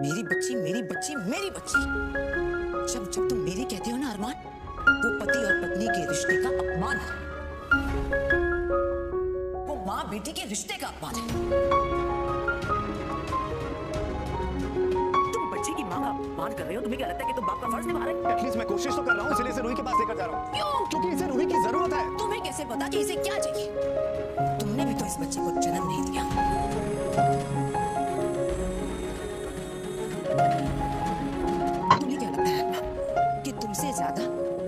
मेरी बच्ची, मेरी बच्ची, मेरी बच्ची। जब जब तुम मेरी कहते हो ना अरमान, वो पति और पत्नी के रिश्ते का अपमान है। वो माँ बेटी के रिश्ते का अपमान है। तुम बच्ची की माँ का अपमान कर रहे हो। तुम्हें क्या लगता है कि तुम बाप का फर्ज निभा रहे हो? एटलीस्ट मैं कोशिश तो कर रहा हूँ, इसलिए इसे रूही के पास लेकर जा रहा हूँ। क्यों? क्योंकि इसे रूही की जरूरत है। तुम्हें कैसे पता कि इसे क्या चाहिए? तुमने भी तो इस बच्चे को जन्म नहीं दिया। तुम्हें क्या लगता है कि तुमसे ज्यादा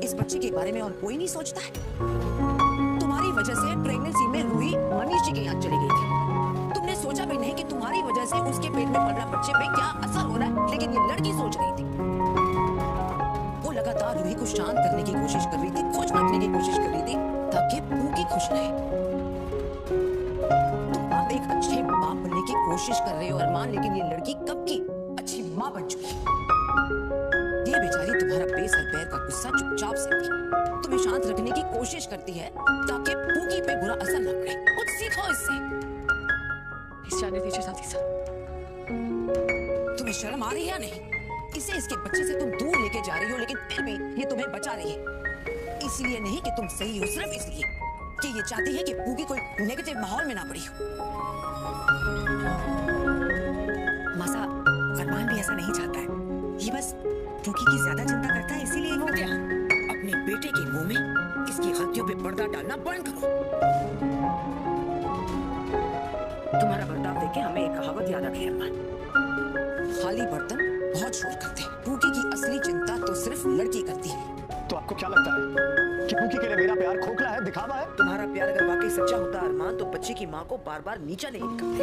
इस बच्चे के बारे में और कोई नहीं सोचता है? तुम्हारी वजह से प्रेगनेंसी में रूही मनीष जी के यहाँ चली गई थी। तुमने सोचा भी नहीं कि तुम्हारी वजह से उसके पेट में पल रहा बच्चे पे क्या असर हो रहा है, लेकिन ये लड़की सोच रही थी। वो लगातार रूही को शांत करने की कोशिश कर रही थी, खुश रखने की कोशिश कर रही थी ताकि पूकी खुश रहे। तुम आप एक अच्छे बाप बनने की कोशिश कर रहे हो अरमान, लेकिन ये लड़की कब की अच्छी माँ बन चुकी है। ये बेचारी तुम्हारा बेसर पैर का गुस्सा चुपचाप से तुम्हें शांत रखने की कोशिश करती है ताकि पूकी पे बुरा असर न पड़े। कुछ सीखो इससे। इस जाने दीजिए दादी साहब। तुम्हें शर्म आ रही है या नहीं? इसे इसके बच्चे से तुम दूर लेके जा रही हो, लेकिन फिर भी ये तुम्हें बचा रही है। इसलिए नहीं कि तुम सही हो, सिर्फ इसलिए कि ये चाहती है कि पूकी कोई नेगेटिव माहौल में ना पड़ी हो। मासा, अरमान भी ऐसा नहीं चाहता है। ये बस पूकी की ज्यादा चिंता करता है, इसीलिए वो क्या अपने बेटे के मुंह में इसकी गलतियों पे पर्दा डालना बंद करो। तुम्हारा बर्ताव देख के हमें एक कहावत याद आ गई अरमान, खाली बर्तन बहुत शोर करते हैं। पूकी की असली चिंता तो सिर्फ लड़की करती है। तो आपको क्या लगता है कि पूकी के लिए मेरा प्यार खोखला है, दिखावा है? तुम्हारा प्यार अगर वाकई सच्चा होता अरमान, तो बच्चे की माँ को बार बार नीचा नहीं निकलते।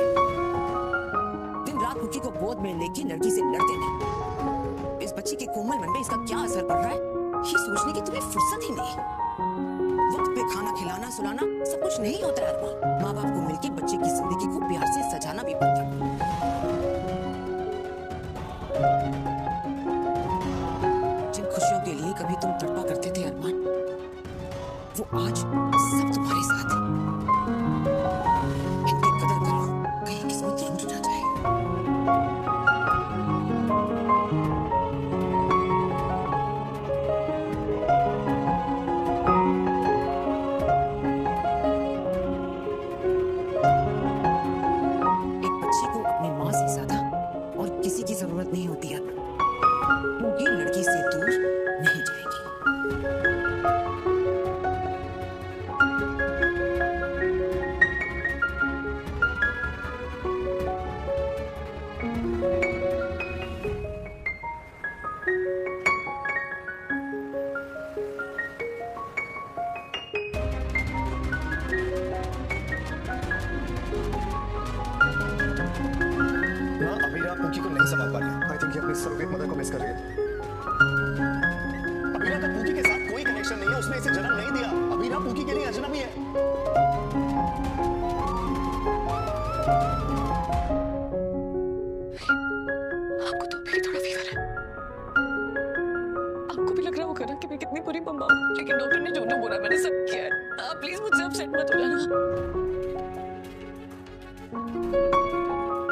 दिन रात पूकी को गोद में लेके लड़की से लड़ते नहीं। इस बच्ची के कोमल मन में इसका क्या असर पड़ रहा है, ये सोचने की तुम्हें फुर्सत ही नहीं। वक्त पे खाना खिलाना सुलाना सब कुछ नहीं होता है अरमान। माँ बाप को मिलकर बच्चे की जिंदगी को प्यार से सजाना भी पड़ता है। जिन खुशियों के लिए कभी तुम तड़पा करते थे अरमान, वो आज सब तुम्हारे साथ है। इनकी कदर करो, कहीं किस्मत रूठ ना जाए। एक बच्ची को अपनी माँ से ज्यादा और किसी की जरूरत नहीं होती है, क्योंकि लड़की से दूर नहीं जाएगी। अमीरा पूकी को नहीं संभाल पा रही। आई थिंक ये अपनी सरोगेट मदर को मिस कर रही है। अमीरा का पूकी के साथ कोई कनेक्शन नहीं है, उसने इसे जन्म नहीं दिया। अमीरा पूकी के लिए अजनबी है। आपको तो अभी भी थोड़ा फीवर है। आपको भी लग रहा होगा ना कि मैं कितनी बुरी मम्मा हूँ, लेकिन डॉक्टर ने जो जो बोला मैंने सब किया है। आप प्लीज मुझसे अपसेट मत हो जाना।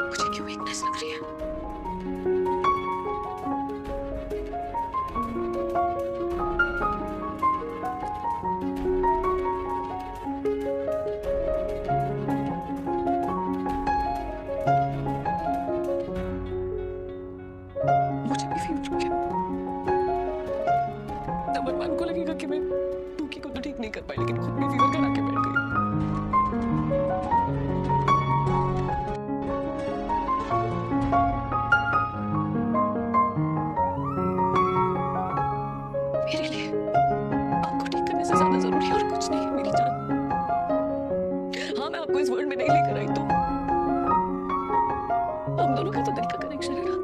मुझे क्यों वीकनेस लग रही है? मुझे भी फीवर हो गया। तब अरमान को लगेगा कि मैं पूकी को तो ठीक नहीं कर पाई, लेकिन खुद भी फीवर करा के बैठ गई। मेरे लिए आपको ठीक करने से ज्यादा जरूरी और कुछ नहीं है मेरी जान। हाँ, मैं आपको इस वर्ल्ड में नहीं लेकर आई, तो हम दोनों का तो दिल का कनेक्शन है ना।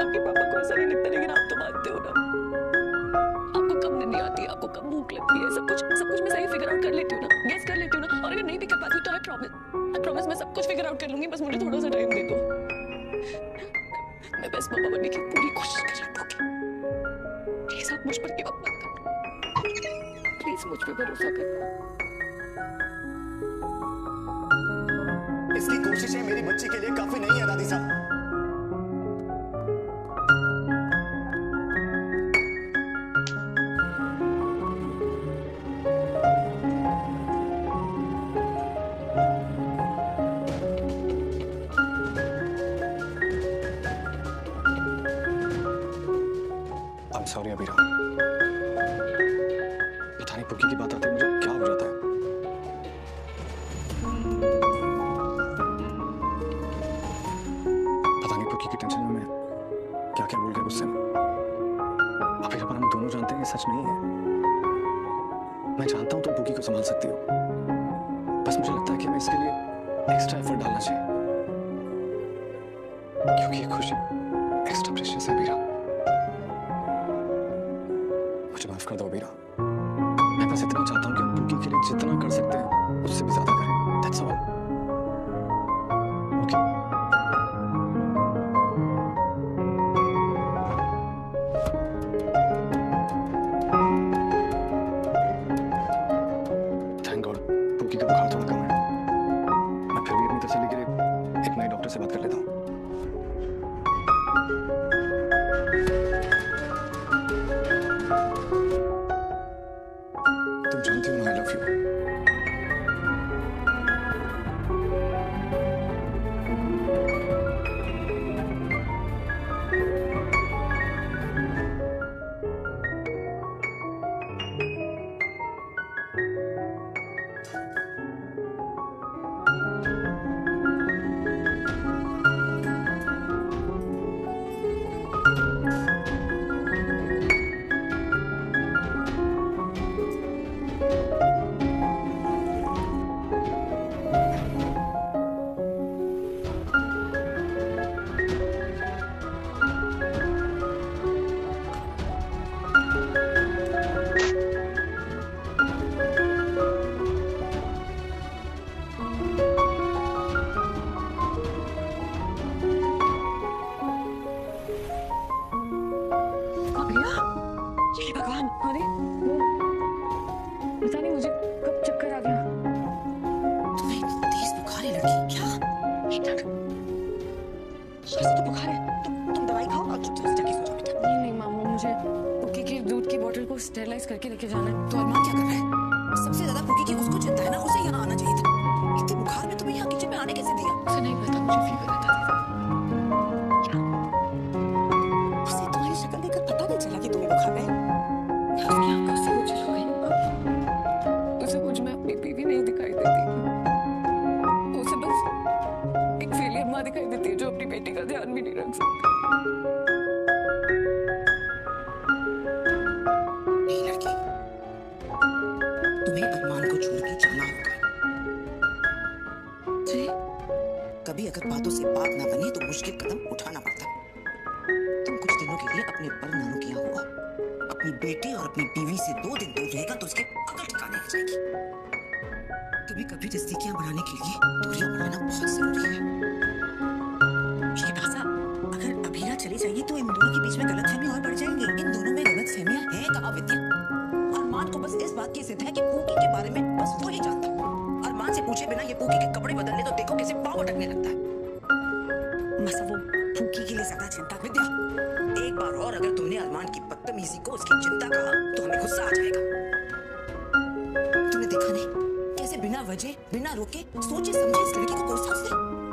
आपके पापा को ऐसा नहीं लगता, लेकिन आप तो मानते हो ना। आपको कब नींद नहीं आती है, आपको कब भूख लगती है, सब कुछ मैं सही फिगर आउट कर लेती हूँ ना, गेस कर लेती हूँ ना। और अगर नहीं भी कर पाती तो आई प्रॉमिस मैं सब कुछ फिगर आउट कर लूंगी। बस मुझे थोड़ा सा टाइम दे दो। मैं बेस्ट मम्मा बनने की पूरी कोशिश कर रही हूँ। प्लीज आप मुझ पर गिव अप मत करो। प्लीज मुझ पे भरोसा करो। इसकी कोशिशें मेरी बच्ची के लिए काफी नहीं है दादी साहब। सॉरी अबीरा, पता नहीं पुकी की बात आती है मुझे क्या हो जाता है। पता नहीं पुकी की टेंशन में मैं क्या क्या बोल गया गुस्से में। अबीरा, पर हम दोनों जानते हैं ये सच नहीं है। मैं जानता हूं तुम पुकी को संभाल सकती हो, बस मुझे लगता है कि हमें इसके लिए एक्स्ट्रा एफर्ट डालना चाहिए, क्योंकि ये खुशी एक्स्ट्रा प्रेशियस है अबीरा। मुझे माफ कर दो अबीरा, मैं बस इतना चाहता हूं कि हम पुकी के लिए जितना कर सकते हैं उससे भी ज्यादा करें। That's all. Okay. Thank God, पुकी का बुखार थोड़ा कम है। मैं फिर भी अपनी तसल्ली के लिए एक नए डॉक्टर से बात कर लेता हूँ। तुम जानती हो ना, I love you. हे भगवान, अरे वो पता नहीं मुझे कब चक्कर आ गया। तुम्हें इतनी तेज बुखार है लड़की, क्या? कैसे तो बुखार है? तुम दवाई खाओ और चुपचाप से जाके सो जाओ बेटा। नहीं मामू, मुझे पुकी की दूध की बोतल को स्टेरलाइज करके लेके जाना है। तो अरमान क्या कर रहा है? सबसे ज्यादा पुकी की उसको चिंता है ना, उसे यहाँ आना चाहिए था। इतनी बुखार में तुम्हें यहाँ किचन में आने कैसे दिया? उसे नहीं पता मुझे फीवर आता है। उसे तुम्हारी शक्ल देखकर पता नहीं चला कि तुम्हें बुखार है। उसकी आंखों से मुझे हो गई। उसे मुझ में अपनी बीवी नहीं दिखाई देती। उसे बस एक फेलियर माँ दिखाई देती है जो अपनी बेटी का ध्यान भी नहीं रख सकती। नहीं लड़की, तुम्हें अरमान को छोड़ के जाना होगा। जी? कभी अगर बातों से बात ना बने तो मुश्किल कदम उठाना पड़ता। तुम कुछ दिनों के लिए अपने पर नानू किया हुआ अपनी बेटी और अपनी बीवी से 2 दिन दूर रहेगा तो उसके अकल ठिकाने आ जाएगी। कभी कभी नजदीकियां बढ़ाने के लिए दूरियां बढ़ाना बहुत जरूरी है। शिकासा, अगर अभीरा चली जाएगी तो इन दोनों के बीच में गलतफहमियां और बढ़ जाएंगी। इन दोनों में गलतफहमियां हैं कहाँ विद्या? अरमान को बस इस बात की जिद है कि पूकी के बारे में बस वो ही जानता। अरमान से पूछे बिना ये पूकी के कपड़े बदलने तो देखो कैसे पाँव अटकने लगता है। मसा वो पूकी के लिए ज्यादा चिंता विद्या। एक बार और अगर तुमने अरमान की बदतमीजी को उसकी चिंता कहा तो हमें गुस्सा आ जाएगा। तुमने देखा नहीं कैसे बिना वजह बिना रोके सोचे समझे इस लड़की को कोसा उसने।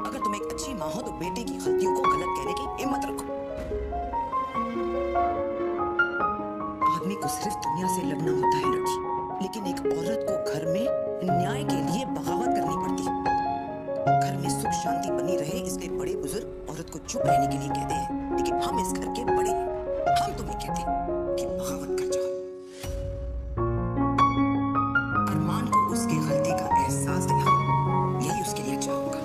अगर तुम एक अच्छी माँ हो तो बेटे की गलतियों को गलत कहने की हिम्मत रखो। आदमी को सिर्फ दुनिया से लड़ना होता है लड़की, लेकिन एक औरत को घर में न्याय के लिए बगावत करनी पड़ती है। घर में सुख शांति बनी रहे इसलिए बड़े बुजुर्ग औरत को चुप रहने के लिए कहते हैं, लेकिन हम इस घर के बड़े हैं, हम तुम्हें कहते हैं कि बगावत कर जाओ। अरमान को उसकी गलती का एहसास दिलाओ, यही उसके लिए अच्छा होगा।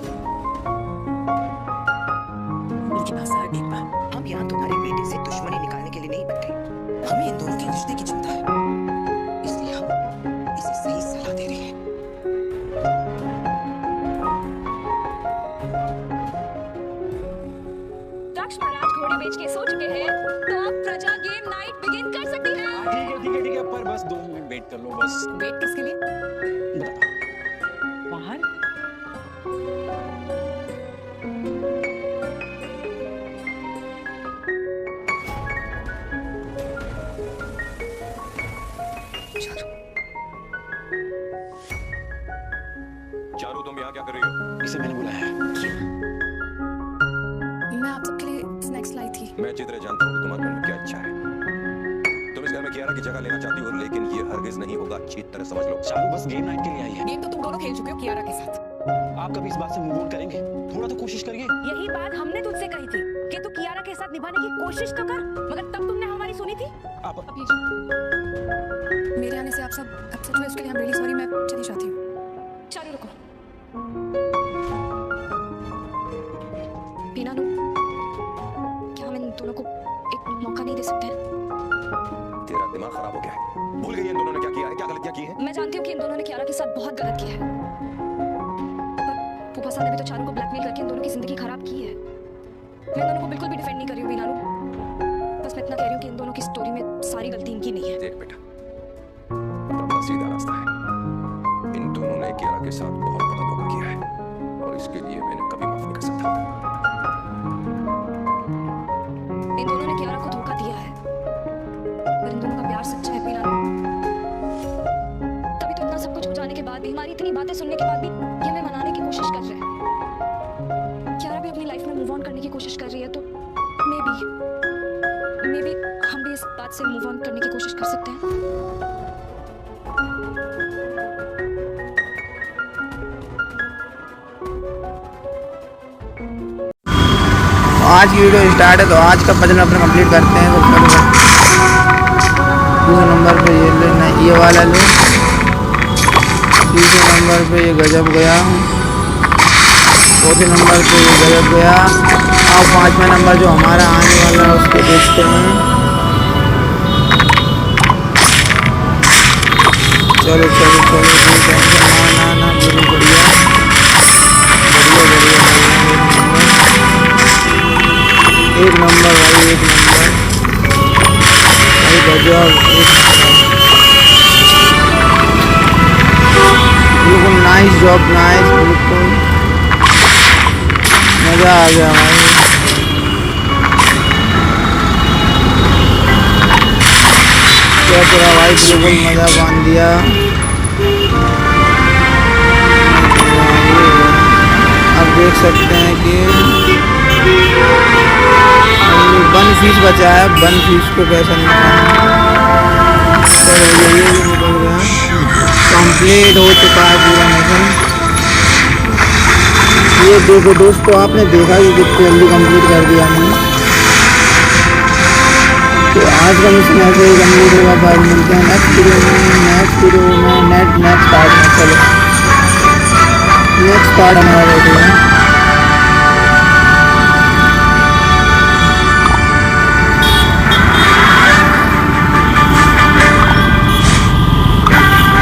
लेकिन आसार एक बात, हम यहाँ तुम्हारे बेटे से दुश्मनी निकालने के लिए नहीं बैठे। हमें इन दोनों के रिश्ते की चिंता है, इसलिए हम इसे सही सलाह दे रहे हैं। दक्ष महाराज घोड़े बेच के सो चुके हैं, तो अब प्रजा गेम नाइट बिगिन कर सकती है। ठीक है, पर बस 2 मिनट वेट कर लो बस। वेट किसके लिए? बता। बाहर? चारू, तुम यहाँ क्या कर रही हो? इसे मैंने बुलाया है। मैं आप सबके लिए स्नैक्स लाई थी। मैं अच्छी तरह जानता हूँ कि तुम्हारे मन में क्या अच्छा है। कियारा की जगह लेना चाहती हो, लेकिन ये हरगिज नहीं होगा, अच्छी तरह समझ लो। चारू बस गेम नाइट के लिए आई है। गेम तो तुम दोनों खेल चुके हो कियारा के साथ। आप कभी इस बात से मूव ऑन करेंगे? थोड़ा तो कोशिश करिए। यही बात हमने तुझसे कही थी कि तू कियारा के साथ निभाने की कोशिश तो कर, मगर तब तुमने हमारी सुनी थी। आप मेरे आने से आप सब अपसेट हुए, उसके लिए I'm really sorry, मैं चली जाती हूँ। चारू रुको। बीना नु, क्या हम इन दोनों को एक मौका नहीं दे सकते हैं? तेरा दिमाग खराब हो गया है। भूल गई इन दोनों ने क्या किया है, क्या गलतियां की हैं? मैं जानती हूँ कि इन दोनों ने कियारा के साथ बहुत गलत किया है, पर फूफा साहब ने भी तो चारू को ब्लैकमेल करके इन दोनों की जिंदगी खराब की है। मैं इन दोनों को बिल्कुल भी डिफेंड नहीं कर रही हूँ बीना नु, बस मैं इतना कह रही हूँ कि इन दोनों की स्टोरी में सारी गलती इनकी नहीं है। देख बेटा, अपना सीधा रास्ता है। इन दोनों ने कियारा के साथ बहुत बड़ा धोखा किया है और इसके लिए मैंने कभी माफ नहीं कर सकता। इन दोनों ने कियारा को धोखा दिया है, पर इन दोनों का प्यार सच्चा है बीना नु। तभी तो इतना सब कुछ हो जाने के बाद भी, हमारी इतनी बातें सुनने के बाद भी ये हमें मनाने की कोशिश कर रहे हैं। कियारा भी अपनी लाइफ में मूव ऑन करने की कोशिश कर रही है, तो मे बी हम भी इस बात से मूव ऑन करने की कोशिश कर सकते हैं। आज की वीडियो स्टार्ट है, तो आज का पजल अपने कंप्लीट करते हैं। दूसरे नंबर पे ये लेना, ये वाला लो। तीसरे नंबर पे ये गजब गया। चौथे नंबर पे ये गजब गया। अब पाँचवा नंबर जो हमारा आने वाला है उसको देखते हैं। चलो चलो चलो, कोई टेंशन ना ना, बिल्कुल बढ़िया बढ़िया बढ़िया। एक नंबर भाई, एक नंबर भाई, गजब, बिल्कुल नाइस जॉब, नाइस, बिल्कुल मज़ा आ गया भाई। क्या तेरा भाई, बिल्कुल मज़ा बांध दिया। अब देख सकते हैं कि वन फीस बचा है, वन फीस को कैसा निकालना। चलो ये भी निकल गया, कंप्लीट हो चुका है पूरा मिशन। ये देखो दोस्तों, आपने देखा कि कितनी जल्दी कंप्लीट कर दिया हमने। तो आज का मिशन ऐसे ही कंप्लीट होगा। भाई मिलते हैं नेक्स्ट वीडियो में, नेक्स्ट पार्ट में। चलो नेक्स्ट पार्ट हमारा रेडी है।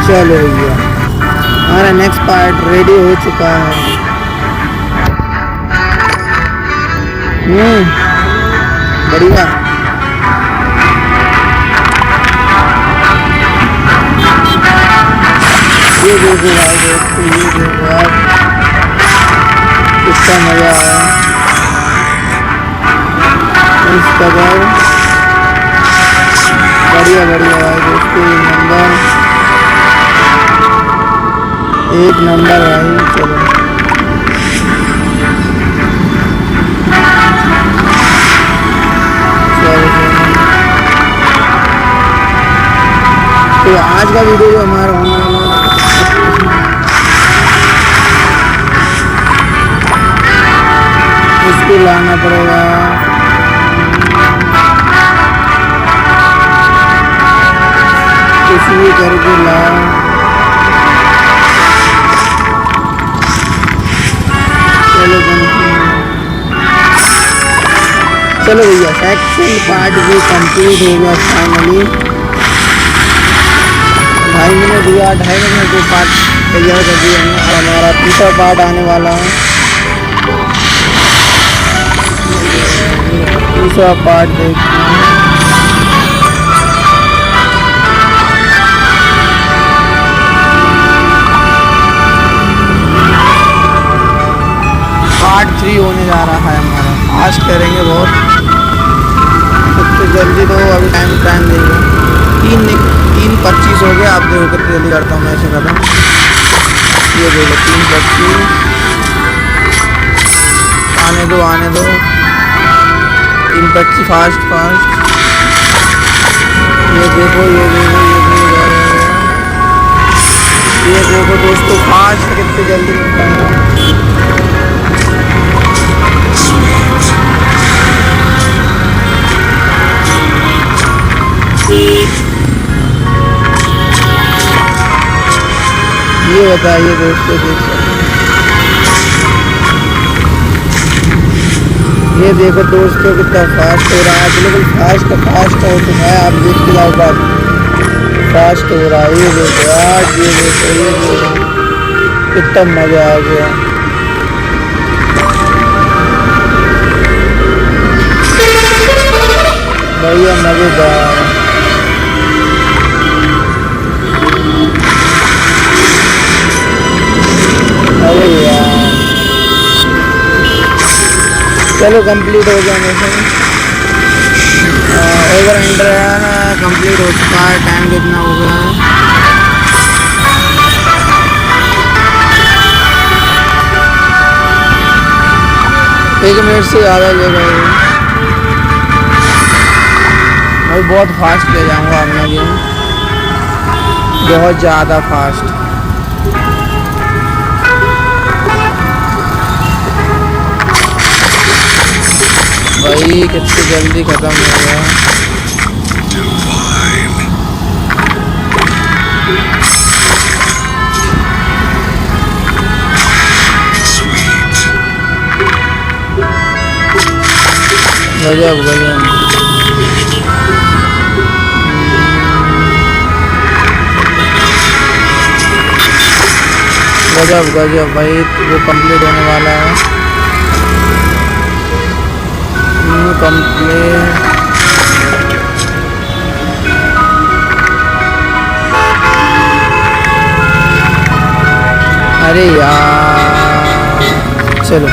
चलो भैया, हमारा नेक्स्ट पार्ट रेडी हो चुका है। बढ़िया। ये देखो भाई दोस्तों, ये देखो आप, कितना मजा आया इस कदर। बढ़िया बढ़िया भाई दोस्तों, एक नंबर भाई। चलो तो आज का वीडियो जो हमारा होने वाला इसको लाना पड़ेगा। कुछ भी करके ला। चलो भैया, सेकंड पार्ट भी कंप्लीट हो गया फाइनली। 2.5 मिनट हुआ, 2.5 मिनट को पार्ट तैयार कर दिया हमने। और हमारा तीसरा पार्ट आने वाला है। तीसरा पार्ट देखते हैं। पार्ट 3 होने जा रहा है हमारा। आज करेंगे बहुत सबसे जल्दी, तो अभी टाइम देंगे। 3:25 हो गया। आप देखो कितनी जल्दी करता हूँ मैं ऐसे खत्म। ये देखो 3:25, आने दो 3:25, फास्ट। ये देखो ये देखो ये देखो दोस्तों, फास्ट कितने जल्दी मिलता है। ये बताइए दोस्तों, देख सकते ये देखो दोस्तों कितना फास्ट हो रहा है, बिल्कुल फास्ट हो तो है। आप देख के लाओ बात, फास्ट हो रहा है। ये देखो यार, ये देखो कितना मजा आ गया। बढ़िया मजेदार। अरे यार चलो कंप्लीट हो गया मिशन। ओवर अंडर कंप्लीट हो चुका है। टाइम कितना हो गया है? एक मिनट से ज़्यादा ले गए भाई। बहुत फास्ट ले जाऊंगा अपना गेम, बहुत ज़्यादा फास्ट। भाई कितनी जल्दी खत्म हो गया। गजब गजब। गजब गजब भाई, वो कंप्लीट होने वाला है। कंप्लीट। अरे यार चलो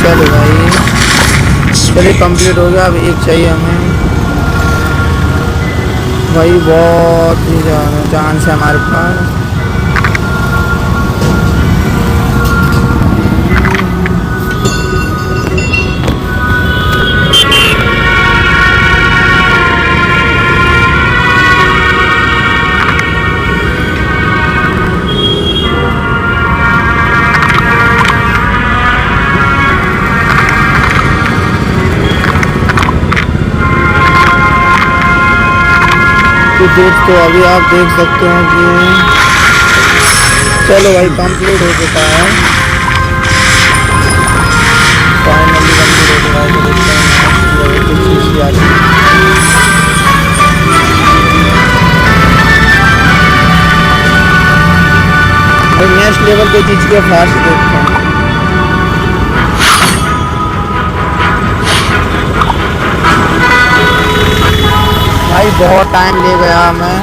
चलो भाई, चलिए कंप्लीट हो गया। अब एक चाहिए हमें भाई, बहुत ही ज़्यादा चांस है हमारे पास। तो दोस्तों अभी आप देख सकते हैं कि चलो भाई कंप्लीट हो चुका है। फाइनली कंप्लीट हो चुका है। तो देखते हैं कुछ चीज़ आ रही है। नेक्स्ट लेवल को चीज़ के फास्ट देखते हैं। भाई बहुत टाइम ले गया मैं।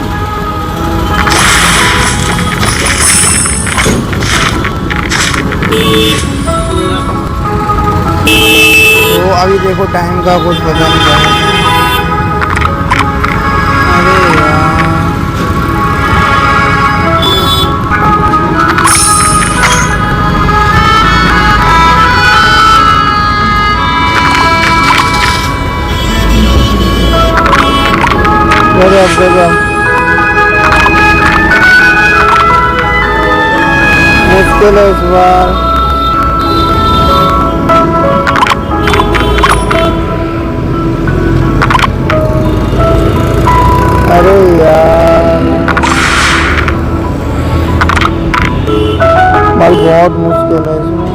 तो अभी देखो टाइम का कुछ पता नहीं चला। अरे यार मुश्किल है इस बार। अरे यार भाई बहुत मुश्किल है इसमें,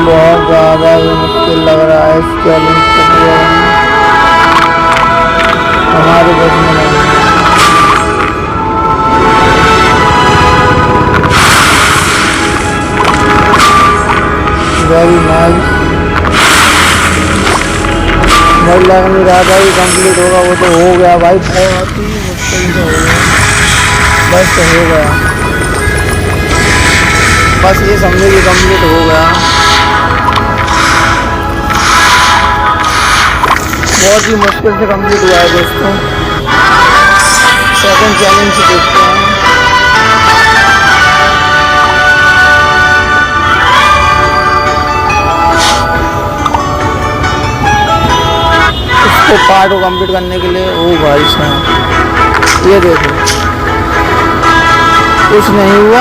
बहुत ज़्यादा ही मुश्किल लग रहा है इस चैलेंज को पूरा हमारे बस में नहीं। वेरी नाइस भाई, लग नहीं रहा था कि कंप्लीट होगा, वो तो हो गया भाई। बहुत ही मुश्किल से हो गया, बस तो हो गया। बस ये समझे कि कंप्लीट हो गया। बहुत ही मुश्किल से कंप्लीट हुआ है दोस्तों। सेकंड चैलेंज देखते हैं। पार्ट को कंप्लीट करने के लिए। ओ भाई साहब ये देखो कुछ नहीं हुआ।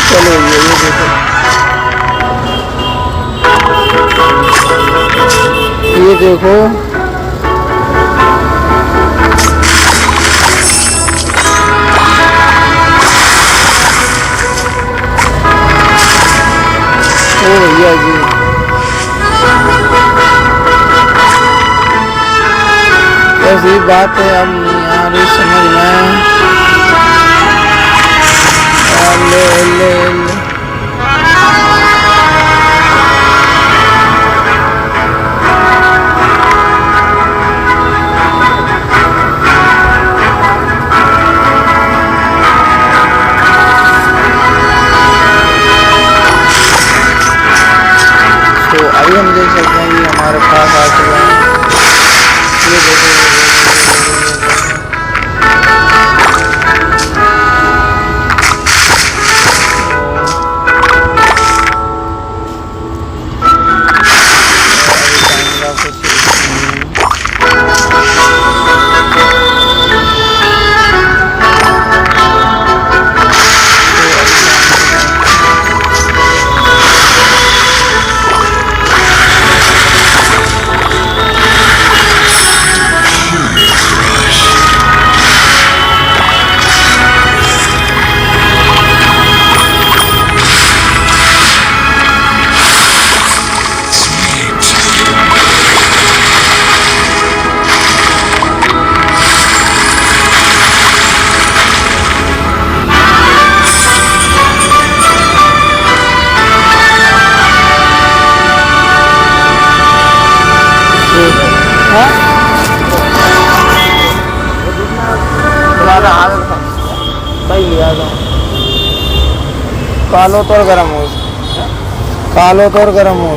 चलो ये देखो ये देखो ओ भैया जी ऐसी बात है अब यार इस समझ में ले तो अभी हम देख सकते हैं कि हमारे पास आ चुका है। ये देखो कालो तो और गरम हो